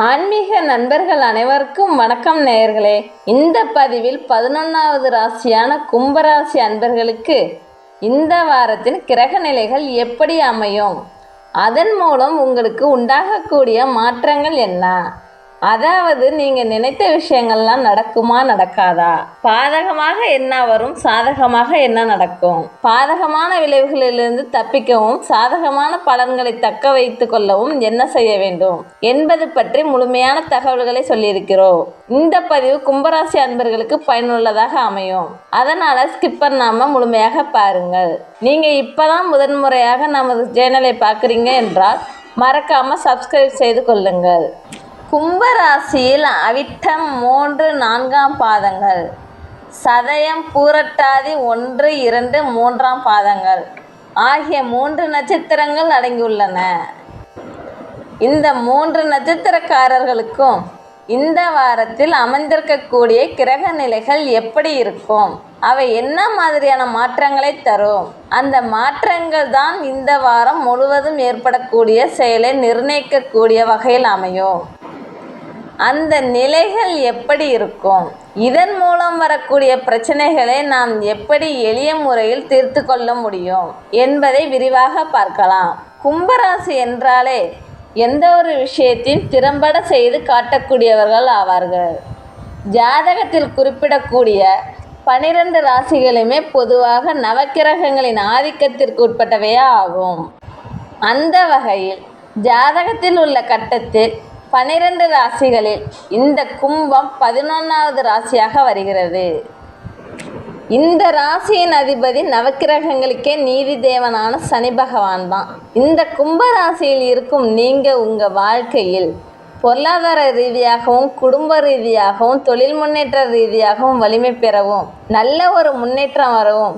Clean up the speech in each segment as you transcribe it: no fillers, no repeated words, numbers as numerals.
ஆன்மீக நண்பர்கள் அனைவருக்கும் வணக்கம் நேயர்களே. இந்த பதிவில் 11வது ராசியான கும்பராசி அன்பர்களுக்கு இந்த வாரத்தின் கிரக நிலைகள் எப்படி அமையும், அதன் மூலம் உங்களுக்கு உண்டாகக்கூடிய மாற்றங்கள் என்ன, அதாவது நீங்கள் நினைத்த விஷயங்கள்லாம் நடக்குமா நடக்காதா, பாதகமாக என்ன வரும், சாதகமாக என்ன நடக்கும், பாதகமான விளைவுகளிலிருந்து தப்பிக்கவும் சாதகமான பலன்களை தக்க வைத்து கொள்ளவும் என்ன செய்ய வேண்டும் என்பது பற்றி முழுமையான தகவல்களை சொல்லியிருக்கிறோம். இந்த பதிவு கும்பராசி அன்பர்களுக்கு பயனுள்ளதாக அமையும். அதனால் ஸ்கிப் பண்ணாமல் முழுமையாக பாருங்கள். நீங்கள் இப்போதான் முதன்முறையாக நமது சேனலை பார்க்குறீங்க என்றால் மறக்காமல் சப்ஸ்கிரைப் செய்து கொள்ளுங்கள். கும்பராசியில் அவிட்டம் 3, 4ஆம் பாதங்கள், சதயம், பூரட்டாதி 1, 2, 3ஆம் பாதங்கள் ஆகிய 3 நட்சத்திரங்கள் அடங்கியுள்ளன. இந்த 3 நட்சத்திரக்காரர்களுக்கும் இந்த வாரத்தில் அமைந்திருக்கக்கூடிய கிரக நிலைகள் எப்படி இருக்கும், அவை என்ன மாதிரியான மாற்றங்களை தரும், அந்த மாற்றங்கள் தான் இந்த வாரம் முழுவதும் ஏற்படக்கூடிய செயலை நிர்ணயிக்கக்கூடிய வகையில் அமையும். அந்த நிலைகள் எப்படி இருக்கும், இதன் மூலம் வரக்கூடிய பிரச்சனைகளை நாம் எப்படி எளிய முறையில் தீர்த்து கொள்ள முடியும் என்பதை விரிவாக பார்க்கலாம். கும்பராசி என்றாலே எந்த ஒரு விஷயத்தையும் திறம்பட செய்து காட்டக்கூடியவர்கள் ஆவார்கள். ஜாதகத்தில் குறிப்பிடக்கூடிய 12 ராசிகளுமே பொதுவாக நவக்கிரகங்களின் ஆதிக்கத்திற்கு உட்பட்டவையே ஆகும். அந்த வகையில் ஜாதகத்தில் உள்ள கட்டத்தில் 12 ராசிகளில் இந்த கும்பம் 11வது ராசியாக வருகிறது. இந்த ராசியின் அதிபதி நவக்கிரகங்களுக்கே நீதி தேவனான சனி பகவான் தான். இந்த கும்ப ராசியில் இருக்கும் நீங்கள் உங்கள் வாழ்க்கையில் பொருளாதார ரீதியாகவும் குடும்ப ரீதியாகவும் தொழில் முன்னேற்ற ரீதியாகவும் வலிமை பெறவும், நல்ல ஒரு முன்னேற்றம் வரவும்,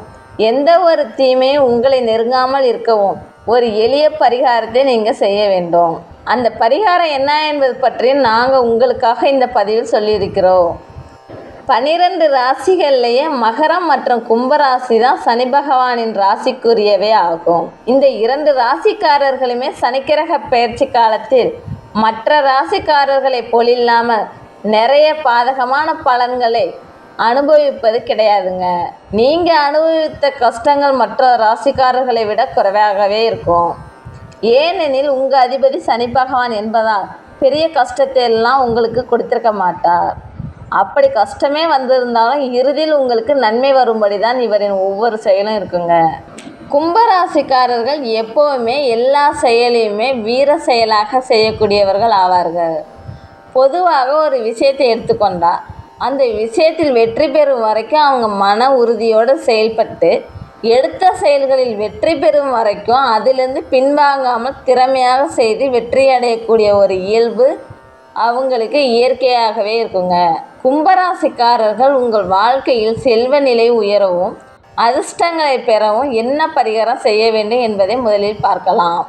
எந்த ஒரு தீமையும் உங்களை நெருங்காமல் இருக்கவும் ஒரு எளிய பரிகாரத்தை நீங்கள் செய்ய வேண்டும். அந்த பரிகாரம் என்ன என்பது பற்றி நாங்கள் உங்களுக்காக இந்த பதிவில் சொல்லியிருக்கிறோம். 12 ராசிகள்லேயே மகரம் மற்றும் கும்பராசி தான் சனி பகவானின் ராசிக்குரியவே ஆகும். இந்த 2 ராசிக்காரர்களுமே சனிக்கிரக பயிற்சி காலத்தில் மற்ற ராசிக்காரர்களை போலில்லாமல் நிறைய பாதகமான பலன்களை அனுபவிப்பது கிடையாதுங்க. நீங்கள் அனுபவித்த கஷ்டங்கள் மற்ற ராசிக்காரர்களை விட குறைவாகவே இருக்கும். ஏனெனில் உங்கள் அதிபதி சனி பகவான் என்பதால் பெரிய கஷ்டத்தை எல்லாம் உங்களுக்கு கொடுத்திருக்க மாட்டார். அப்படி கஷ்டமே வந்திருந்தாலும் இறுதியில் உங்களுக்கு நன்மை வரும்படி தான் இவரின் ஒவ்வொரு செயலும் இருக்குங்க. கும்பராசிக்காரர்கள் எப்போவுமே எல்லா செயலையுமே வீர செயலாக செய்யக்கூடியவர்கள் ஆவார்கள். பொதுவாக ஒரு விஷயத்தை எடுத்துக்கொண்டால் அந்த விஷயத்தில் வெற்றி பெறும் வரைக்கும் அவங்க மன உறுதியோடு செயல்பட்டு, எடுத்த செயல்களில் வெற்றி பெறும் வரைக்கும் அதிலிருந்து பின்வாங்காமல் திறமையாக செய்து வெற்றி அடையக்கூடிய ஒரு இயல்பு அவங்களுக்கு இயற்கையாகவே இருக்குங்க. கும்பராசிக்காரர்கள் உங்கள் வாழ்க்கையில் செல்வ நிலை உயரவும் அதிர்ஷ்டங்களை பெறவும் என்ன பரிகாரம் செய்ய வேண்டும் என்பதை முதலில் பார்க்கலாம்.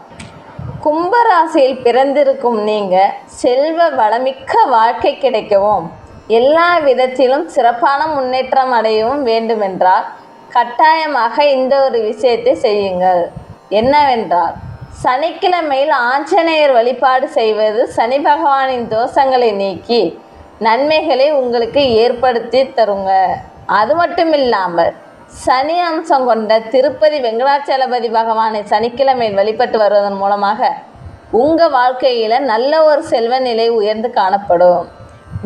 கும்பராசியில் பிறந்திருக்கும் நீங்கள் செல்வ வளமிக்க வாழ்க்கை கிடைக்கவும் எல்லா விதத்திலும் சிறப்பான முன்னேற்றம் அடையவும் வேண்டுமென்றால் கட்டாயமாக இந்த ஒரு விஷயத்தை செய்யுங்கள். என்னவென்றால், சனிக்கிழமையில் ஆஞ்சநேயர் வழிபாடு செய்வது சனி பகவானின் தோஷங்களை நீக்கி நன்மைகளை உங்களுக்கு ஏற்படுத்தி தருங்க. அது மட்டும் இல்லாமல் சனி அம்சம் கொண்ட திருப்பதி வெங்கடாச்சலபதி பகவானை சனிக்கிழமையில் வழிபட்டு வருவதன் மூலமாக உங்கள் வாழ்க்கையில் நல்ல ஒரு செல்வ நிலை உயர்ந்து காணப்படும்.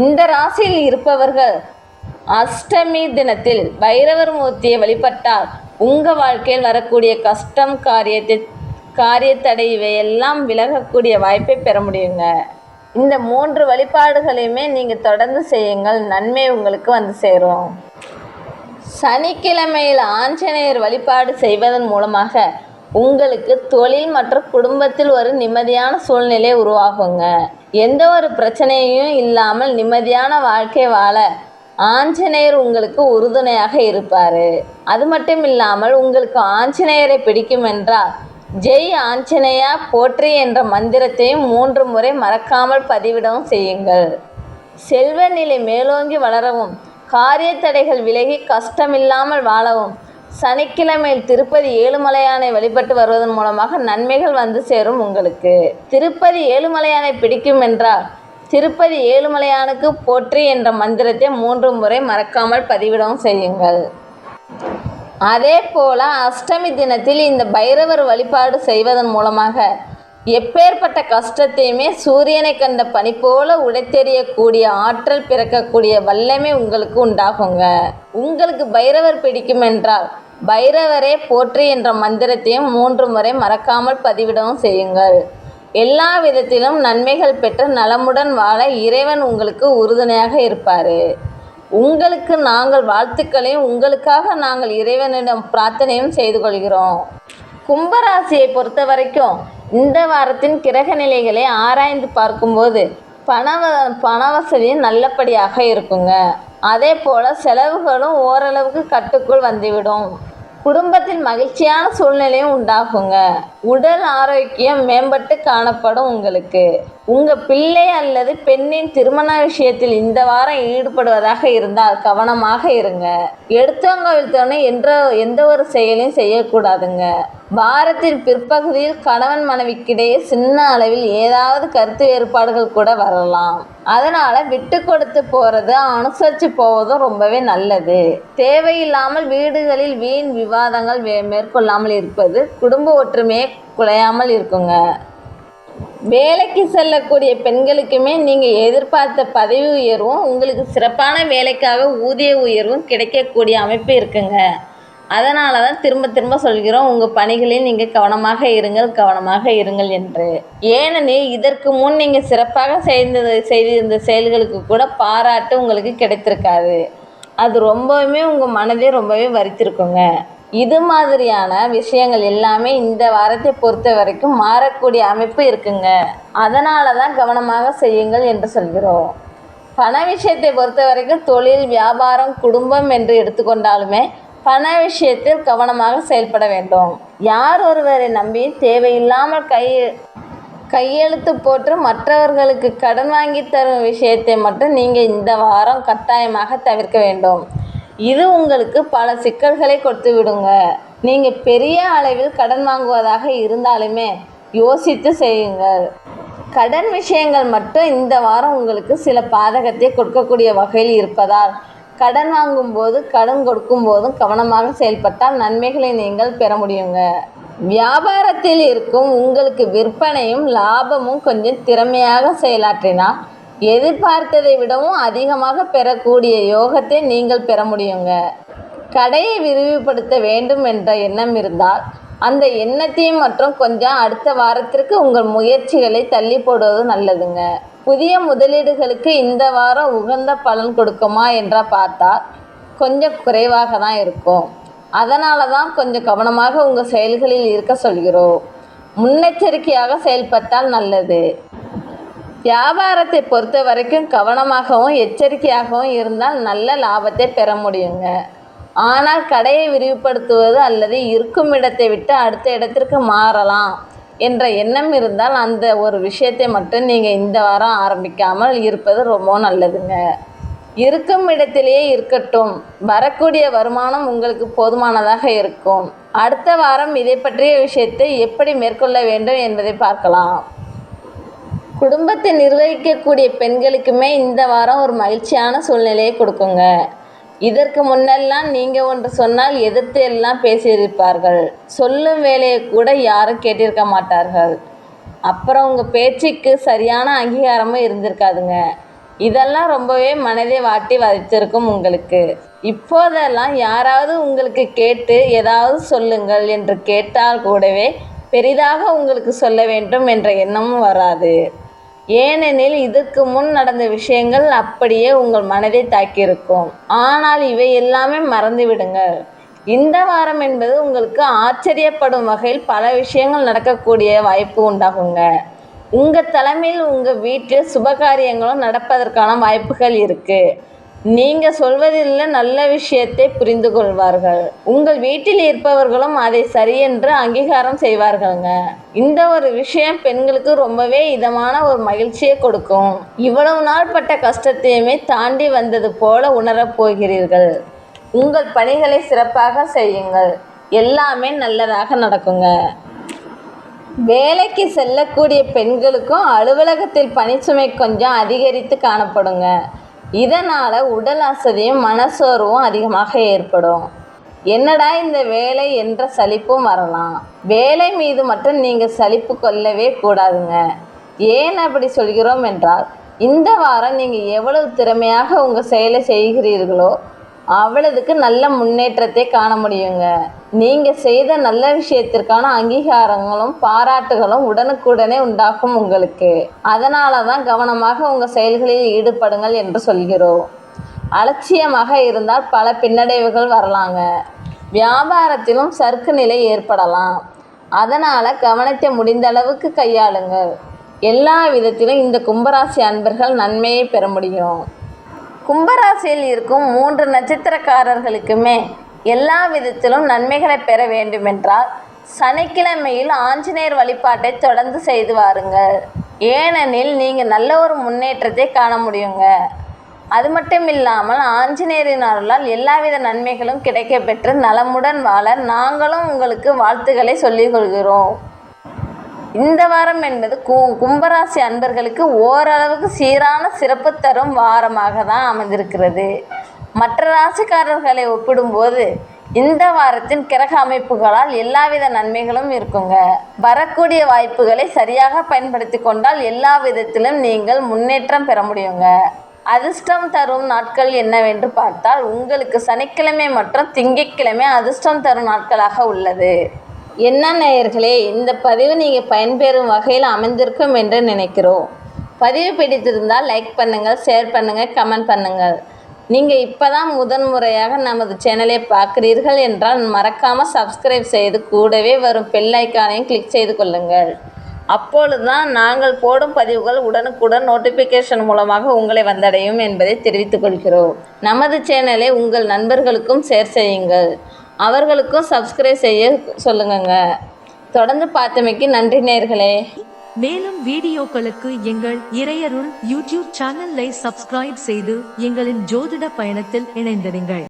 இந்த ராசியில் இருப்பவர்கள் அஷ்டமி தினத்தில் பைரவர் மூர்த்தியை வழிபட்டால் உங்கள் வாழ்க்கையில் வரக்கூடிய கஷ்டம், காரியத்தடை இவையெல்லாம் விலகக்கூடிய வாய்ப்பை பெற முடியுங்க. இந்த 3 வழிபாடுகளையுமே நீங்கள் தொடர்ந்து செய்யுங்கள், நன்மை உங்களுக்கு வந்து சேரும். சனிக்கிழமையில் ஆஞ்சநேயர் வழிபாடு செய்வதன் மூலமாக உங்களுக்கு தொழில் மற்றும் குடும்பத்தில் ஒரு நிம்மதியான சூழ்நிலை உருவாகுங்க. எந்த ஒரு பிரச்சனையும் இல்லாமல் நிம்மதியான வாழ்க்கை வாழ ஆஞ்சநேயர் உங்களுக்கு உறுதுணையாக இருப்பார். அது மட்டும் இல்லாமல் உங்களுக்கு ஆஞ்சநேயரை பிடிக்கும் என்றால் ஜெய் ஆஞ்சநேயா போற்றி என்ற மந்திரத்தையும் 3 முறை மறக்காமல் பதிவிடவும் செய்யுங்கள். செல்வ நிலை மேலோங்கி வளரவும் காரிய தடைகள் விலகி கஷ்டமில்லாமல் வாழவும் சனிக்கிழமையில் திருப்பதி ஏழுமலையானை வழிபட்டு வருவதன் மூலமாக நன்மைகள் வந்து சேரும் உங்களுக்கு. திருப்பதி ஏழுமலையானை பிடிக்கும் என்றால் திருப்பதி ஏழுமலையானுக்கு போற்றி என்ற மந்திரத்தை 3 முறை மறக்காமல் பதிவிடவும் செய்யுங்கள். அதே போல அஷ்டமி தினத்தில் இந்த பைரவர் வழிபாடு செய்வதன் மூலமாக எப்பேற்பட்ட கஷ்டத்தையுமே சூரியனை கண்ட பனி போல உடைத்தெறியக்கூடிய ஆற்றல் பிறக்கக்கூடிய வல்லமை உங்களுக்கு உண்டாகுங்க. உங்களுக்கு பைரவர் பிடிக்கும் என்றால் பைரவரே போற்றி என்ற மந்திரத்தையும் 3 முறை மறக்காமல் பதிவிடவும் செய்யுங்கள். எல்லா விதத்திலும் நன்மைகள் பெற்று நலமுடன் வாழ இறைவன் உங்களுக்கு உறுதுணையாக இருப்பார். உங்களுக்கு நாங்கள் வாழ்த்துக்களையும் உங்களுக்காக நாங்கள் இறைவனிடம் பிரார்த்தனையும் செய்து கொள்கிறோம். கும்பராசியை பொறுத்த வரைக்கும் இந்த வாரத்தின் கிரக நிலைகளை ஆராய்ந்து பார்க்கும்போது பண வசதியும் நல்லபடியாக இருக்குங்க. அதே போல் செலவுகளும் ஓரளவுக்கு கட்டுக்குள் வந்துவிடும். குடும்பத்தில் மகிழ்ச்சியான சூழ்நிலையும் உண்டாகுங்க. உடல் ஆரோக்கியம் மேம்பட்டு காணப்படும். உங்களுக்கு உங்கள் பிள்ளை அல்லது பெண்ணின் திருமண விஷயத்தில் இந்த வாரம் ஈடுபடுவதாக இருந்தால் கவனமாக இருங்க. எடுத்தவங்க விழுத்தவனே எந்த ஒரு செயலையும் செய்யக்கூடாதுங்க. வாரத்தின் பிற்பகுதியில் கணவன் மனைவிக்கிடையே சின்ன அளவில் ஏதாவது கருத்து வேறுபாடுகள் கூட வரலாம். அதனால் விட்டு கொடுத்து போகிறது, அனுசரித்து போவதும் ரொம்பவே நல்லது. தேவையில்லாமல் வீடுகளில் வீண் விவாதங்கள் மேற்கொள்ளாமல் இருப்பது குடும்ப ஒற்றுமையை குலையாமல் இருக்குங்க. வேலைக்கு செல்லக்கூடிய பெண்களுக்குமே நீங்கள் எதிர்பார்த்த பதவி உயர்வும் உங்களுக்கு சிறப்பான வேலைக்காக ஊதிய உயர்வும் கிடைக்கக்கூடிய அமைப்பு இருக்குங்க. அதனால தான் திரும்ப சொல்கிறோம், உங்கள் பணிகளில் நீங்கள் கவனமாக இருங்கள் என்று. ஏனெனில் இதற்கு முன் நீங்கள் சிறப்பாக செய்திருந்த செயல்களுக்கு கூட பாராட்டு உங்களுக்கு கிடைத்திருக்காது. அது ரொம்பவுமே உங்கள் மனதை ரொம்பவே வருத்திருக்குங்க. இது மாதிரியான விஷயங்கள் எல்லாமே இந்த வாரத்தை பொறுத்த வரைக்கும் மாறக்கூடிய அமைப்பு இருக்குங்க. அதனால தான் கவனமாக செய்யுங்கள் என்று சொல்கிறோம். பண விஷயத்தை பொறுத்த வரைக்கும் தொழில், வியாபாரம், குடும்பம் என்று எடுத்துக்கொண்டாலுமே பண விஷயத்தில் கவனமாக செயல்பட வேண்டும். யார் ஒருவரை நம்பி தேவையில்லாமல் கையெழுத்து போட்டு மற்றவர்களுக்கு கடன் வாங்கி தரும் விஷயத்தை மட்டும் நீங்கள் இந்த வாரம் கட்டாயமாக தவிர்க்க வேண்டும். இது உங்களுக்கு பல சிக்கல்களை கொடுத்து விடுங்க. நீங்கள் பெரிய அளவில் கடன் வாங்குவதாக இருந்தாலுமே யோசித்து செய்யுங்கள். கடன் விஷயங்கள் மட்டும் இந்த வாரம் உங்களுக்கு சில பாதகத்தை கொடுக்கக்கூடிய வகையில் இருப்பதால் கடன் வாங்கும்போது கடன் கொடுக்கும் போதும் கவனமாக செயல்பட்டால் நன்மைகளை நீங்கள் பெற முடியுங்க. வியாபாரத்தில் இருக்கும் உங்களுக்கு விற்பனையும் லாபமும் கொஞ்சம் திறமையாக செயலாற்றினால் எதிர்பார்த்ததை விடவும் அதிகமாக பெறக்கூடிய யோகத்தை நீங்கள் பெற முடியுங்க. கடையை விரிவுபடுத்த வேண்டும் என்ற எண்ணம் இருந்தால் அந்த எண்ணத்தையும் மற்றும் கொஞ்சம் அடுத்த வாரத்திற்கு உங்கள் முயற்சிகளை தள்ளி போடுவது நல்லதுங்க. புதிய முதலீடுகளுக்கு இந்த வாரம் உகந்த பலன் கொடுக்குமா என்ற பார்த்தால் கொஞ்சம் குறைவாக தான் இருக்கும். அதனால தான் கொஞ்சம் கவனமாக உங்கள் செயல்களில் இருக்க சொல்கிறோம். முன்னெச்சரிக்கையாக செயல்பட்டால் நல்லது. வியாபாரத்தை பொறுத்த வரைக்கும் கவனமாகவும் எச்சரிக்கையாகவும் இருந்தால் நல்ல லாபத்தை பெற முடியுங்க. ஆனால் கடையை விரிவுபடுத்துவது அல்லது இருக்கும் இடத்தை விட்டு அடுத்த இடத்திற்கு மாறலாம் என்ற எண்ணம் இருந்தால் அந்த ஒரு விஷயத்தை மட்டும் நீங்கள் இந்த வாரம் ஆரம்பிக்காமல் இருப்பது ரொம்ப நல்லதுங்க. இருக்கும் இடத்திலேயே இருக்கட்டும். வரக்கூடிய வருமானம் உங்களுக்கு போதுமானதாக இருக்கும். அடுத்த வாரம் இதை பற்றிய விஷயத்தை எப்படி மேற்கொள்ள வேண்டும் என்பதை பார்க்கலாம். குடும்பத்தை நிர்வகிக்கக்கூடிய பெண்களுக்குமே இந்த வாரம் ஒரு மகிழ்ச்சியான சூழ்நிலையை கொடுக்குங்க. இதற்கு முன்னெல்லாம் நீங்கள் ஒன்று சொன்னால் எதிர்த்து எல்லாம் பேசியிருப்பார்கள். சொல்லும் வேலையை கூட யாரும் கேட்டிருக்க மாட்டார்கள். அப்புறம் உங்கள் பேச்சுக்கு சரியான அங்கீகாரமும் இருந்திருக்காதுங்க. இதெல்லாம் ரொம்பவே மனதை வாட்டி வதைத்திருக்கும் உங்களுக்கு. இப்போதெல்லாம் யாராவது உங்களுக்கு கேட்டு ஏதாவது சொல்லுங்கள் என்று கேட்டால் கூடவே பெரிதாக உங்களுக்கு சொல்ல வேண்டும் என்ற எண்ணமும் வராது. ஏனெனில் இதற்கு முன் நடந்த விஷயங்கள் அப்படியே உங்கள் மனதை தாக்கியிருக்கும். ஆனால் இவை எல்லாமே மறந்துவிடுங்கள். இந்த வாரம் என்பது உங்களுக்கு ஆச்சரியப்படும் வகையில் பல விஷயங்கள் நடக்கக்கூடிய வாய்ப்பு உண்டாகுங்க. உங்கள் தலைமையில் உங்கள் வீட்டில் சுபகாரியங்களும் நடப்பதற்கான வாய்ப்புகள் இருக்குது. நீங்கள் சொல்வதில் நல்ல விஷயத்தை புரிந்து கொள்வார்கள். உங்கள் வீட்டில் இருப்பவர்களும் அதை சரியென்று அங்கீகாரம் செய்வார்கள்ங்க. இந்த ஒரு விஷயம் பெண்களுக்கு ரொம்பவே இதமான ஒரு மகிழ்ச்சியை கொடுக்கும். இவ்வளவு நாள் பட்ட கஷ்டத்தையுமே தாண்டி வந்தது போல உணரப் போகிறீர்கள். உங்கள் பணிகளை சிறப்பாக செய்யுங்கள். எல்லாமே நல்லதாக நடக்குங்க. வேலைக்கு செல்லக்கூடிய பெண்களுக்கும் அலுவலகத்தில் பணிச்சுமை கொஞ்சம் அதிகரித்து காணப்படுங்க. இதனால் உடல் அசதியும் மனசோர்வும் அதிகமாக ஏற்படும். என்னடா இந்த வேலை என்ற சலிப்பும் வரலாம். வேலை மீது மட்டும் நீங்கள் சலிப்பு கொள்ளவே கூடாதுங்க. ஏன் அப்படி சொல்கிறோம் என்றால், இந்த வாரம் நீங்கள் எவ்வளவு திறமையாக உங்கள் செயலை செய்கிறீர்களோ அவ்வளவுக்கு நல்ல முன்னேற்றத்தை காண முடியுங்க. நீங்கள் செய்த நல்ல விஷயத்திற்கான அங்கீகாரங்களும் பாராட்டுகளும் உடனுக்குடனே உண்டாகும் உங்களுக்கு. அதனால தான் கவனமாக உங்கள் செயல்களில் ஈடுபடுங்கள் என்று சொல்கிறோம். அலட்சியமாக இருந்தால் பல பின்னடைவுகள் வரலாங்க. வியாபாரத்திலும் சறுக்கு நிலை ஏற்படலாம். அதனால் கவனத்தை முடிந்த அளவுக்கு கையாளுங்கள். எல்லா விதத்திலும் இந்த கும்பராசி அன்பர்கள் நன்மையை பெற முடியும். கும்பராசியில் இருக்கும் 3 நட்சத்திரக்காரர்களுக்குமே எல்லா விதத்திலும் நன்மைகளை பெற வேண்டுமென்றால் சனிக்கிழமையில் ஆஞ்சநேயர் வழிபாட்டை தொடர்ந்து செய்து வாருங்கள். ஏனெனில் நீங்கள் நல்ல ஒரு முன்னேற்றத்தை காண முடியுங்க. அது மட்டும் இல்லாமல் ஆஞ்சநேயரின் அருளால் எல்லாவித நன்மைகளும் கிடைக்கப்பெற்று நலமுடன் வாழ நாங்களும் உங்களுக்கு வாழ்த்துக்களை சொல்லிக் கொள்கிறோம். இந்த வாரம் என்பது கும்பராசி அன்பர்களுக்கு ஓரளவுக்கு சீரான சிறப்பு தரும் வாரமாக தான் அமைந்திருக்கிறது. மற்ற ராசிக்காரர்களை ஒப்பிடும்போது இந்த வாரத்தின் கிரக அமைப்புகளால் எல்லாவித நன்மைகளும் இருக்குங்க. வரக்கூடிய வாய்ப்புகளை சரியாக பயன்படுத்தி கொண்டால் எல்லா விதத்திலும் நீங்கள் முன்னேற்றம் பெற முடியுங்க. அதிர்ஷ்டம் தரும் நாட்கள் என்னவென்று பார்த்தால் உங்களுக்கு சனிக்கிழமை மற்றும் திங்கட்கிழமை அதிர்ஷ்டம் தரும் நாட்களாக உள்ளது. என்ன நேயர்களே, இந்த பதிவு நீங்கள் பயன்பெறும் வகையில் அமைந்திருக்கும் என்று நினைக்கிறோம். பதிவு பிடித்திருந்தால் லைக் பண்ணுங்கள், ஷேர் பண்ணுங்கள், கமெண்ட் பண்ணுங்கள். நீங்கள் இப்போ தான் முதன்முறையாக நமது சேனலை பார்க்குறீர்கள் என்றால் மறக்காமல் சப்ஸ்கிரைப் செய்து கூடவே வரும் பெல் ஐக்கானையும் கிளிக் செய்து கொள்ளுங்கள். அப்பொழுது தான் நாங்கள் போடும் பதிவுகள் உடனுக்குடன் நோட்டிஃபிகேஷன் மூலமாக உங்களை வந்தடையும் என்பதை தெரிவித்துக் கொள்கிறோம். நமது சேனலை உங்கள் நண்பர்களுக்கும் ஷேர் செய்யுங்கள். அவர்களுக்கும் சப்ஸ்கிரைப் செய்ய சொல்லுங்க. தொடர்ந்து பார்த்தமைக்கு நன்றி நேயர்களே. மேலும் வீடியோக்களுக்கு எங்கள் இறையருள் யூடியூப் சேனலை சப்ஸ்கிரைப் செய்து எங்களின் ஜோதிட பயணத்தில் இணைந்திருங்கள்.